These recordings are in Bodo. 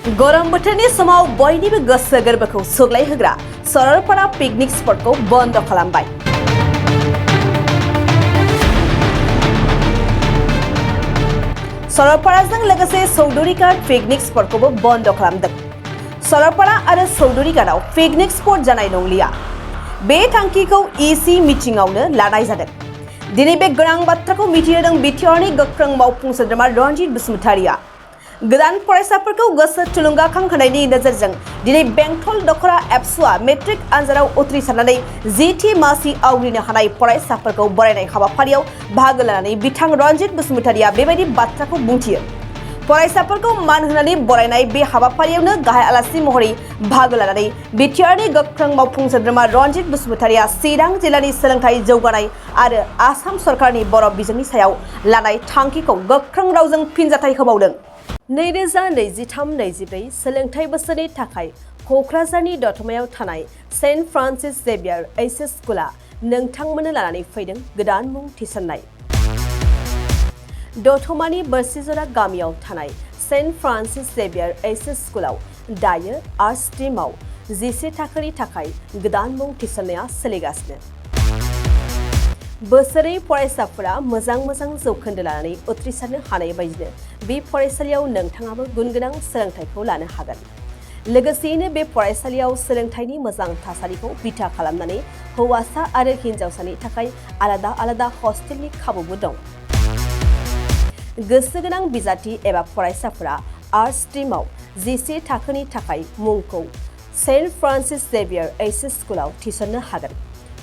गरम बोथोरनि समाव बयनिबो गोसो गोरबोखौ सुग्लायहोग्रा सरलपारा पिकनिक स्पटखौ बन्द खालामबाय। सरलपाराजों लोगोसे चौधुरीघाट पिकनिक स्पटखौबो बन्द खालामदों। सरलपारा आरो चौधुरीघाटआव पिकनिक स्पट जानाय नंलिया। बे थांखिखौ इसि मिटिंआवनो लानाय जादों। दिनै बे गोनां बाथ्राखौ मिथिहोदों बिटिआरनि गोख्रों मावफुं सोद्रोमा रनजित बसुमतारिया। गोदान फरायसाफोरखौ गोसो थुलुंगाखां होनायनि नोजोरजों दिनै बेंटल दखरा एबसुआ मेट्रिक आनजादाव उथ्रिसारनानै जिथि मासि आवग्रिनो हानाय फरायसाफोरखौ बरायनाय हाबाफारियाव बाहागो लानानै बिथां रनजित बसुमतारिया बेबायदि बाथ्राखौ बुंथियो। फरायसाफोरखौ मान होनानै बरायनाय बे हाबाफारियावनो गाहाय आलासि महरै बाहागो लानानै बिटिआरनि गोख्रों मावफुं सोद्रोमा रनजित बसुमतारिया चिरां जिल्लानि सोलोंथाइ जौगानाय आरो आसाम सरकारनि बर' बिजोंनि सायाव लानाय थांखिखौ गोख्रों रावजों फिनजाथाय होबावदों। 2023-24 सोलोंथाइ बोसोरनि थाखाय क'क्राझारनि दतमायाव थानाय सेन्ट फ्रान्सिस जेभियार एइचएस स्कुला नोंथांमोननो लानानै फैदों गोदान मुं थिसननाय। दतमानि बोरसिजरा गामियाव थानाय सेन्ट फ्रान्सिस जेभियार एइचएस स्कुलाव दायो आर्ट्स स्ट्रीमाव 11 थाखोनि थाखाय गोदान मुं थिसननाया सोलिगासिनो। बोसोरै फरायसाफोरा मोजां जौखोन्दो लानानै उथ्रिसारनो हानाय बायदिनो बे फरायसालियाव नोंथाङाबो गुनगोनां सोलोंथाइखौ लानो हागोन। लोगोसेयैनो बे फरायसालियाव सोलोंथाइनि मोजां थासारिखौ बिथा खालामनानै हौवासा आरो हिन्जावसानि थाखाय आलादा हस्टेलनि खाबुबो दं। गोसो गोनां बिजाथि एबा फरायसाफोरा आर्ट्स स्ट्रीमाव 11 थाखोनि थाखाय मुंखौ सेन्ट फ्रान्सिस जेभियार एइचएस स्कुलाव थिसननो हागोन।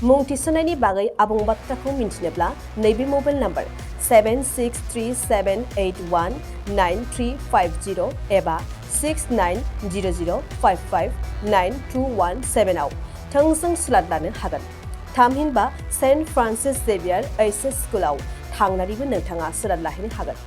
मुं थिसननायनि बागै आबुं बाथ्राखौ मिन्थिनोब्ला नैबे मबाइल नम्बर 7637819350 एबा 6900559217 आव थोंजों सुलाद लानो हागोन। थामहिनबा सेन्ट फ्रान्सिस जेभियार एइचएस स्कुलाव थांनानैबो नोंथाङा सुलाद लाहैनो हागोन।